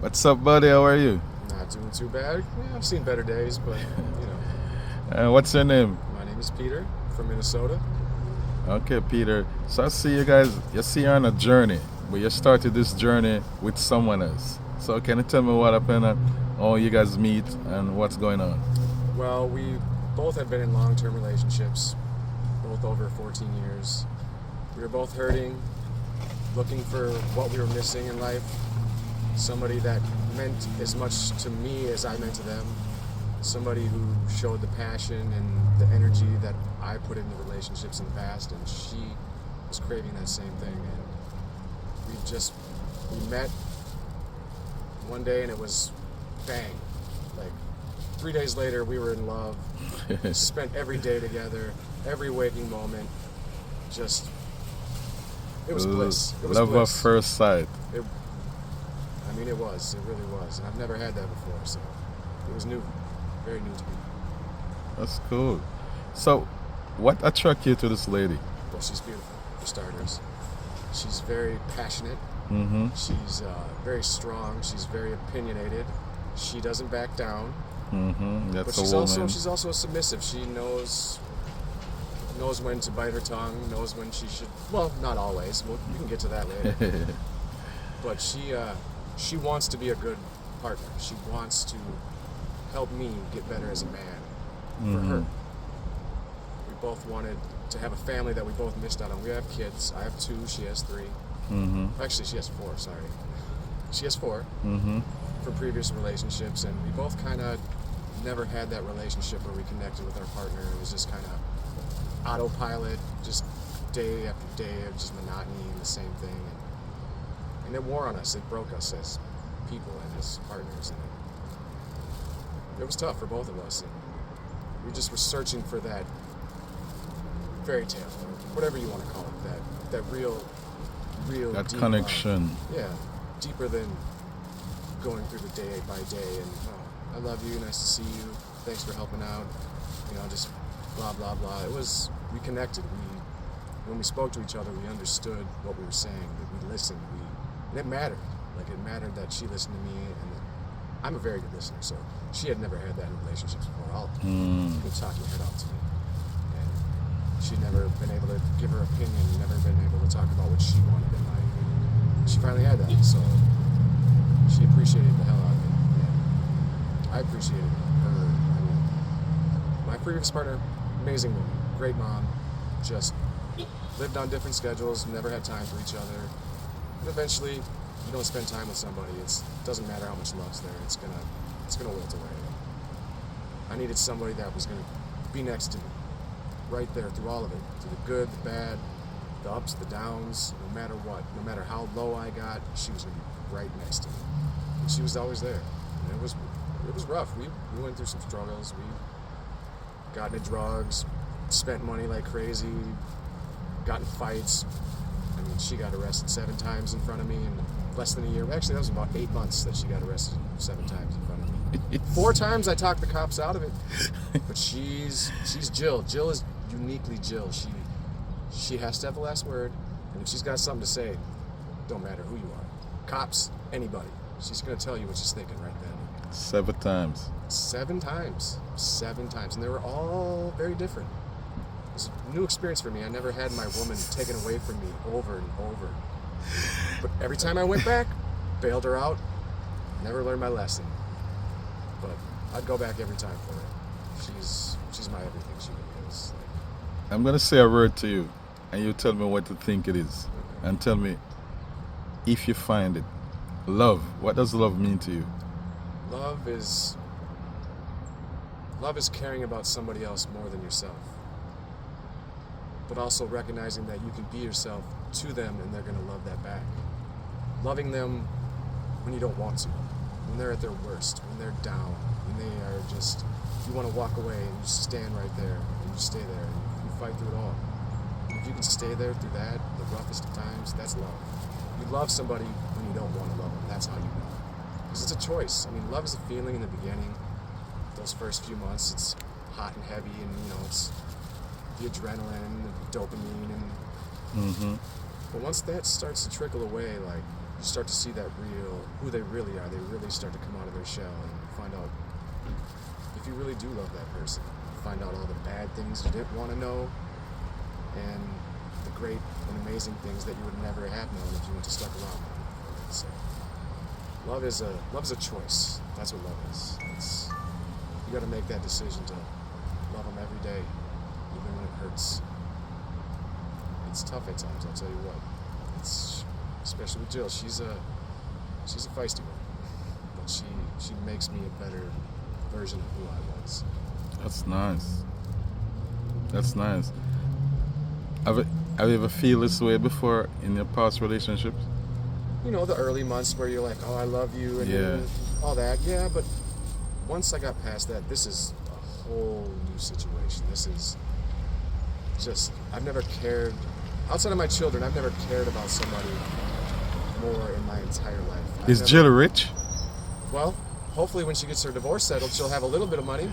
What's up, buddy? How are you? Not doing too bad. Yeah, I've seen better days, but What's your name? my name is Peter from Minnesota. Okay, Peter. So I see you guys. You see you're on a journey, but you started this journey with someone else. So can you tell me what happened and how you guys meet and what's going on? Well, we both have been in long-term relationships, both over 14 years. We were both hurting, looking for what we were missing in life. Somebody that meant as much to me as I meant to them. Somebody who showed the passion and the energy that I put into relationships in the past, and she was craving that same thing. And we met one day, and it was bang. Like 3 days later, we were in love. Spent every day together, every waking moment. Just, it was bliss. It was Love at bliss. first sight. It was. It really was. And I've never had that before, so it was new, very new to me. That's cool. So, what attracted you to this lady? Well, she's beautiful, for starters. She's very passionate. Mm-hmm. She's very strong. She's very opinionated. She doesn't back down. Mm-hmm. But That's she's a woman. also submissive. She knows when to bite her tongue. Knows when she should. Well, not always. We can get to that later. But she wants to be a good partner. She wants to help me get better as a man for her. We both wanted to have a family that we both missed out on. We have kids. I have 2. She has 3. Mm-hmm. Actually, she has 4. Sorry, she has 4 Mm-hmm. from previous relationships, and we both kind of never had that relationship where we connected with our partner. It was just kind of autopilot, just day after day of just monotony and the same thing. And it wore on us. It broke us as people and as partners. And it was tough for both of us. And we just were searching for that fairy tale, or whatever you want to call it, that real That deep connection. yeah, deeper than going through the day by day and, oh, I love you, nice to see you, thanks for helping out, just blah, blah, blah. We connected. When we spoke to each other, we understood what we were saying, that we listened, and it mattered. Like, it mattered that she listened to me, and I'm a very good listener, so she had never had that in relationships before. You could talk your head off to me. And she'd never been able to give her opinion, never been able to talk about what she wanted in life. She finally had that, so she appreciated the hell out of it. And I appreciated her. My previous partner, amazing woman, great mom, just lived on different schedules, never had time for each other. And eventually, you don't spend time with somebody, it doesn't matter how much love's there, it's gonna wilt away. I needed somebody that was gonna be next to me, right there through all of it, through the good, the bad, the ups, the downs, no matter what, no matter how low I got, she was gonna be right next to me. And she was always there. And it was rough. We went through some struggles. We got into drugs, spent money like crazy, got in fights. She got arrested 7 times in front of me in less than a year. Actually, that was about 8 months that she got arrested 7 times in front of me. 4 times I talked the cops out of it. But she's Jill. Jill is uniquely Jill. She has to have the last word, and if she's got something to say, don't matter who you are. Cops, anybody. She's going to tell you what she's thinking right then. 7 times. 7 times. 7 times. And they were all very different. It was a new experience for me. I never had my woman taken away from me over and over. But every time I went back, bailed her out, never learned my lesson. But I'd go back every time for her. She's my everything. She really is. I'm gonna say a word to you, and you tell me what you think it is, and tell me if you find it. Love. What does love mean to you? Love is caring about somebody else more than yourself. But also recognizing that you can be yourself to them and they're going to love that back. Loving them when you don't want to, when they're at their worst, when they're down, when they are just, you want to walk away and you just stand right there and you stay there and you fight through it all. And if you can stay there through that, the roughest of times, that's love. You love somebody when you don't want to love them. That's how you know. Because it's a choice. Love is a feeling in the beginning. Those first few months, it's hot and heavy, and it's the adrenaline, the dopamine, and but once that starts to trickle away, like, you you start to see who they really are. They really start to come out of their shell and find out if you really do love that person. Find out all the bad things you didn't want to know, and the great and amazing things that you would never have known if you went to stuck around with them. So, love is a choice. That's what love is. You got to make that decision to love them every day, even when it hurts. It's tough at times, I'll tell you what. Especially with Jill. She's a feisty one, but she makes me a better version of who I was. That's nice. That's nice. Have you ever feel this way before in your past relationships? You know, the early months where you're like, oh, I love you, and Yeah. all that. Yeah, but once I got past that, this is a whole new situation. This is just, I've never cared, outside of my children, I've never cared about somebody more in my entire life. Is Jill rich? Well, hopefully when she gets her divorce settled, she'll have a little bit of money.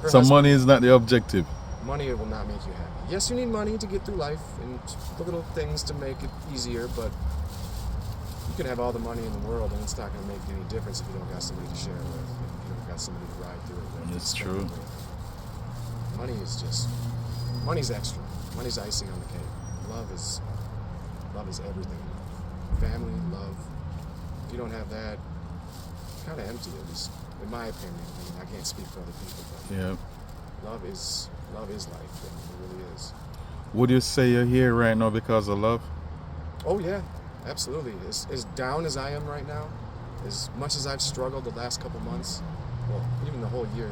Her So husband- money is not the objective. Money will not make you happy. Yes, you need money to get through life and the little things to make it easier, but you can have all the money in the world and it's not going to make any difference if you don't got somebody to share it with, if you don't got somebody to ride through it with. It's spend true. it with. Money's extra. Money's icing on the cake. Love is everything. Family, love. If you don't have that, kind of empty, at least in my opinion. I mean, I can't speak for other people, but Yeah. love is life. It really is. Would you say you're here right now because of love? Oh yeah, absolutely. As down as I am right now, as much as I've struggled the last couple months, well, even the whole year,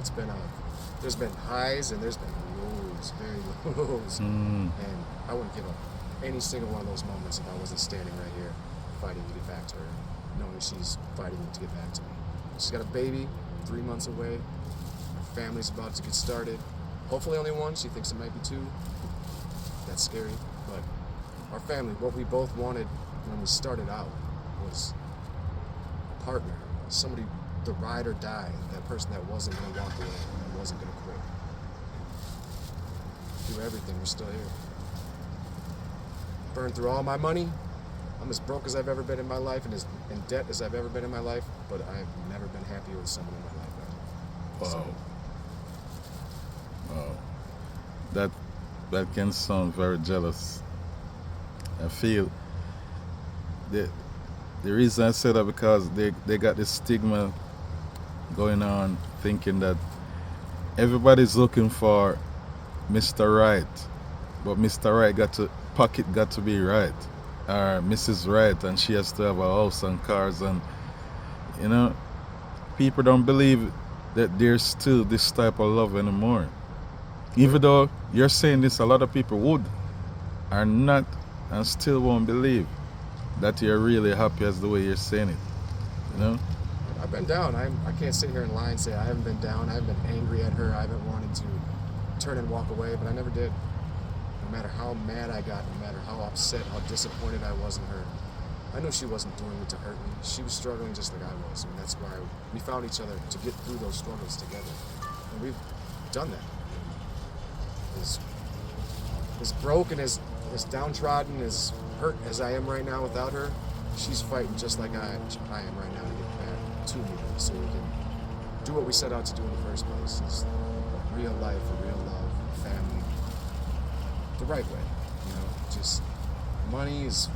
there's been highs and there's been lows, very lows. And I wouldn't give up any single one of those moments if I wasn't standing right here fighting to get back to her, knowing she's fighting to get back to me. She's got a baby, 3 months away. Her family's about to get started. Hopefully only one. She thinks it might be 2. That's scary, but our family, what we both wanted when we started out was a partner, somebody, the ride or die, that person that wasn't going to walk away, that wasn't going to quit. Do everything, we're still here. Burned through all my money. I'm as broke as I've ever been in my life and as in debt as I've ever been in my life, but I've never been happier with someone in my life. Wow. Wow. That can sound very jealous. I feel the reason I said that because they got this stigma going on, thinking that everybody's looking for Mr. Right, but Mr. Right pocket got to be right, or Mrs. Right, and she has to have a house and cars, and people don't believe that there's still this type of love anymore. Even though you're saying this, a lot of people are not and still won't believe that you're really happy as the way you're saying it. I've been down. I can't sit here and lie and say I haven't been down. I haven't been angry at her. I haven't wanted to turn and walk away, but I never did. No matter how mad I got, no matter how upset, how disappointed I was in her, I knew she wasn't doing it to hurt me. She was struggling just like I was, and that's why we found each other, to get through those struggles together. And we've done that. As broke and as downtrodden, as hurt as I am right now without her, she's fighting just like I am right now to get back to me so we can do what we set out to do in the first place. Is a real life, a real love, a family, the right way. Just money is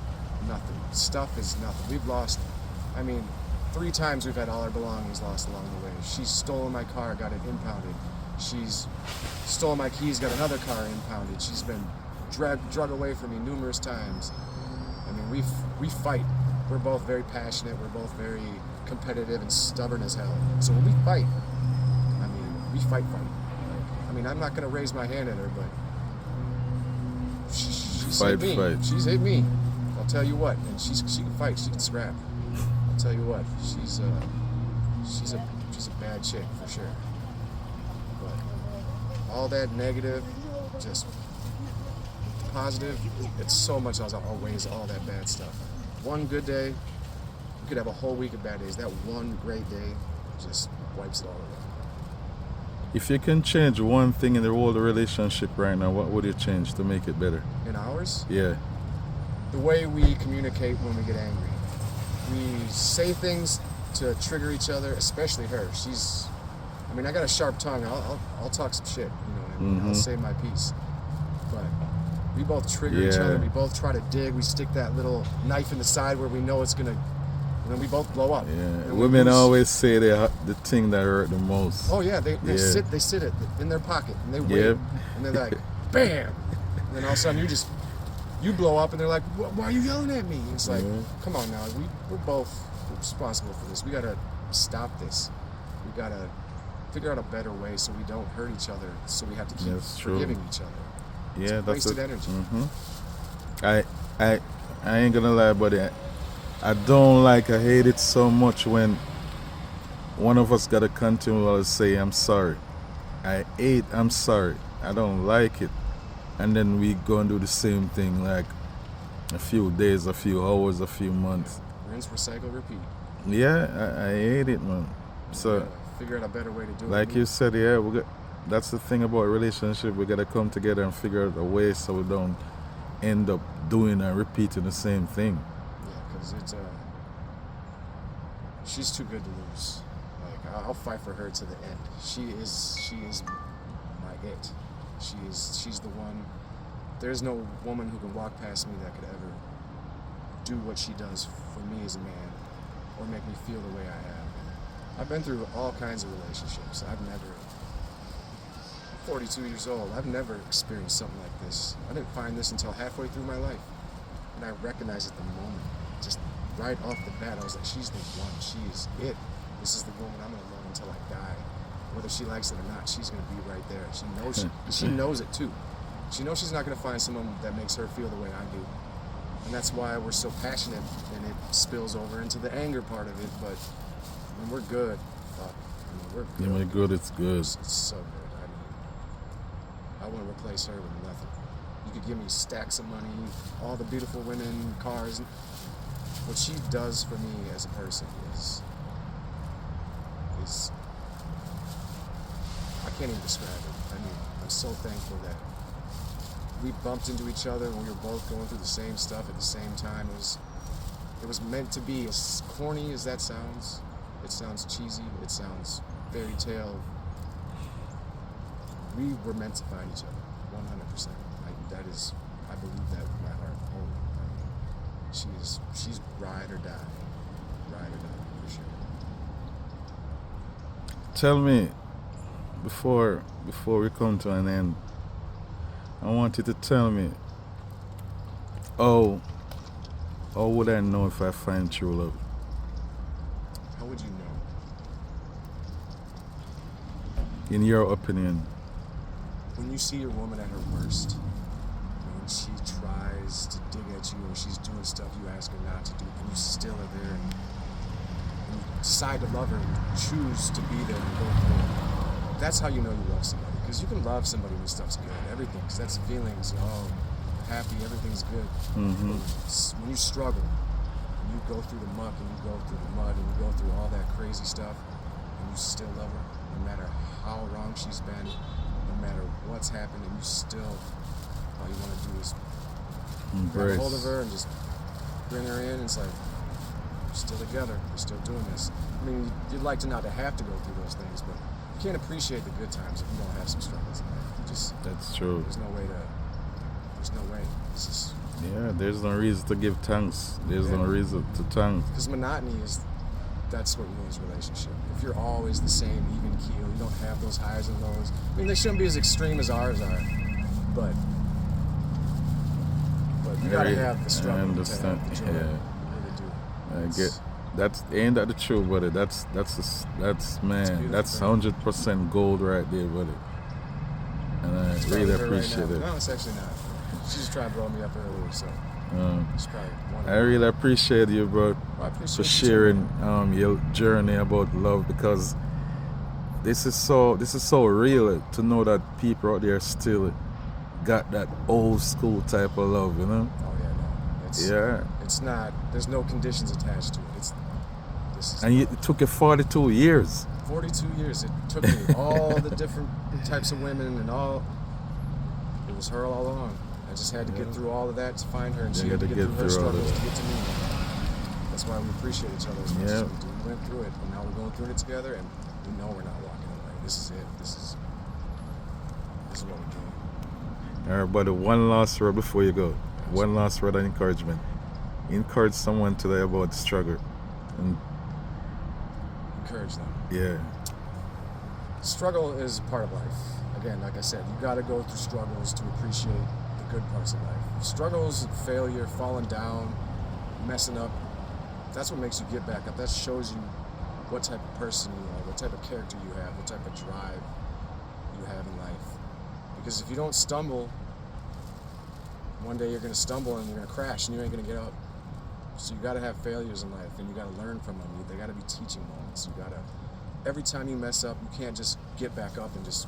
nothing. Stuff is nothing. We've lost, 3 times we've had all our belongings lost along the way. She's stolen my car, got it impounded. She's stolen my keys, got another car impounded. She's been drug away from me numerous times. We fight. We're both very passionate. We're both very competitive and stubborn as hell. So when we fight, we fight. I'm not gonna raise my hand at her, but she's hit me. Fight. She's hit me. I'll tell you what. And she can fight. She can scrap. I'll tell you what. She's a bad chick for sure. But all that negative, just positive, it's so much outweighs all that bad stuff. One good day, you could have a whole week of bad days. That one great day just wipes it all away. If you can change one thing in the whole relationship right now, what would you change to make it better? In ours, Yeah. the way we communicate when we get angry. We say things to trigger each other, especially her. I got a sharp tongue. I'll talk some shit, you know what I mean? I'll say my piece. But we both trigger each other. We both try to dig. We stick that little knife in the side where we know it's going to, and then we both blow up. Yeah, women always say the thing that hurt the most. Oh yeah, they sit it in their pocket and they wait, and they're like, bam, and then all of a sudden you blow up and they're like, why are you yelling at me? It's like, come on now, we're both responsible for this. We gotta stop this. We gotta figure out a better way so we don't hurt each other. So we have to keep forgiving each other. Yeah, it's wasted energy. I ain't gonna lie, buddy. I hate it so much when one of us gotta continually say, I'm sorry. I'm sorry. I don't like it. And then we go and do the same thing like a few days, a few hours, a few months. Rinse, recycle, repeat. Yeah, I hate it, man. So figure out a better way to do it. Like you said, that's the thing about relationship. We gotta come together and figure out a way so we don't end up doing and repeating the same thing. Yeah, because she's too good to lose. Like I'll fight for her to the end. She is my it. She's the one. There's no woman who can walk past me that could ever do what she does for me as a man, or make me feel the way I have. I've been through all kinds of relationships. I'm 42 years old. I've never experienced something like this. I didn't find this until halfway through my life, and I recognized at the moment, just right off the bat, I was like, she's the one. She's it. This is the woman I'm gonna love until I die. Whether she likes it or not, she's gonna be right there. She knows she knows it too. She knows she's not gonna find someone that makes her feel the way I do. And that's why we're so passionate, and it spills over into the anger part of it, but when we're good, we're good. When we're good, it's good. It's so good. I wouldn't replace her with nothing. You could give me stacks of money, all the beautiful women, cars. What she does for me as a person is I can't even describe it. I'm so thankful that we bumped into each other and we were both going through the same stuff at the same time. It was meant to be. As corny as that sounds, it sounds cheesy, it sounds fairy tale. We were meant to find each other, 100%. I believe that with my heart wholly. She's ride or die, for sure. Tell me, before we come to an end, I want you to tell me, how would I know if I find true love? How would you know? In your opinion. When you see your woman at her worst, when she tries to dig at you or she's doing stuff you ask her not to do, and you still are there and you decide to love her and choose to be there and go through it, that's how you know you love somebody. Because you can love somebody when stuff's good, everything, because that's feelings, happy, everything's good. Mm-hmm. When you struggle, and you go through the muck and you go through the mud and you go through all that crazy stuff, and you still love her, no matter how wrong she's been, no matter what's happened, and you still, all you want to do is grab a hold of her and just bring her in, and it's like, we're still together, we're still doing this. I mean, you'd like to not to have to go through those things, but you can't appreciate the good times if you don't have some struggles in life. That's true. There's no way. There's no reason to give thanks. There's no reason to thank. Because monotony that's what ruins relationship. If you're always the same, even keel, you don't have those highs and lows. I mean, they shouldn't be as extreme as ours are, but you gotta have the struggle. I understand. To have the joy. Yeah. You really do. I get. Ain't that the truth, buddy? That's 100% gold right there, buddy. And I really appreciate it. No, it's actually not. She just tried to blow me up earlier, so she's probably one. I really appreciate you, bro, for sharing your journey about love, because this is so real to know that people out there still got that old school type of love, you know? Oh yeah, no. It's not. There's no conditions attached to it. It took you 42 years. 42 years. It took me all the different types of women and all. It was her all along. I just had to get through all of that to find her, and she had to get through her struggles to get to me. That's why we appreciate each other as much Yeah. as we do. We went through it, and now we're going through it together, and we know we're not walking away. This is it. This is what we're doing. All right, buddy, one last word before you go. One last word of encouragement. Encourage someone today about the struggle. And Encourage them. yeah, Struggle is part of life. Again, like I said, you got to go through struggles to appreciate the good parts of life. Struggles, failure, falling down, messing up, that's what makes you get back up. That shows you what type of person you are, what type of character you have, what type of drive you have in life. Because if you don't stumble, one day you're going to stumble and you're going to crash and you ain't going to get up. So you got to have failures in life, and you got to learn from them. They got to be teaching moments. You got to, every time you mess up, you can't just get back up and just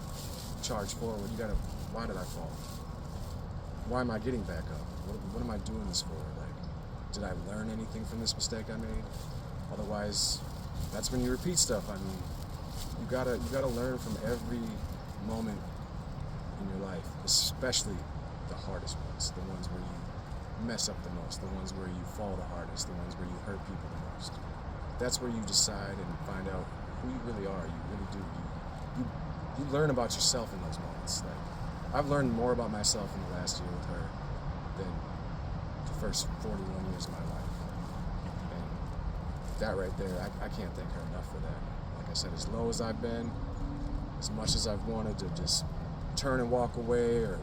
charge forward. You got to, why did I fall? Why am I getting back up? What am I doing this for? Like, did I learn anything from this mistake I made? Otherwise, that's when you repeat stuff. I mean, you gotta learn from every moment in your life, especially the hardest ones, the ones where you mess up the most, the ones where you fall the hardest, the ones where you hurt people the most. That's where you decide and find out who you really are. You really do. You learn about yourself in those moments. Like, I've learned more about myself in the last year with her than the first 41 years of my life. And that right there, I can't thank her enough for that. Like I said, as low as I've been, as much as I've wanted to just turn and walk away or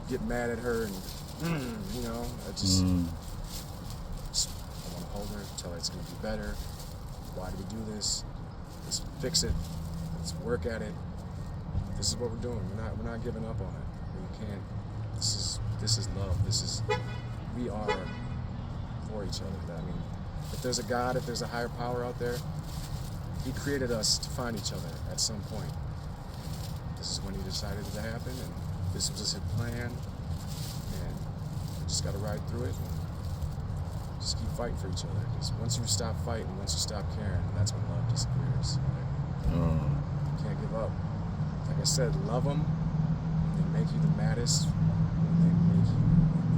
get mad at her and, you know, I just I want to hold her, tell her it's going to be better. Why do we do this? Let's fix it. Let's work at it. This is what we're doing. We're not giving up on it. We can't. This is love. We are for each other. I mean, if there's a God, if there's a higher power out there, He created us to find each other at some point. This is when He decided it to happen, and this was His plan, and we just got to ride through it and just keep fighting for each other. Because once you stop fighting, once you stop caring, that's when love disappears. You can't give up. Like I said, love them when they make you the maddest, when they make you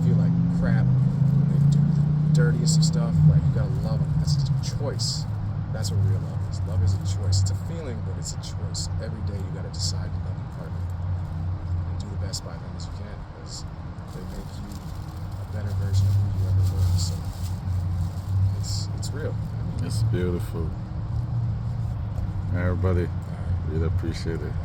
feel like crap, when they do the dirtiest of stuff. Like, you gotta love them. That's a choice. That's what real love is. Love is a choice. It's a feeling, but it's a choice. Every day you gotta decide to love your partner and do the best by them as you can, because they make you a better version of who you ever were. So it's real. I mean, it's beautiful. All right, buddy. Really appreciate it.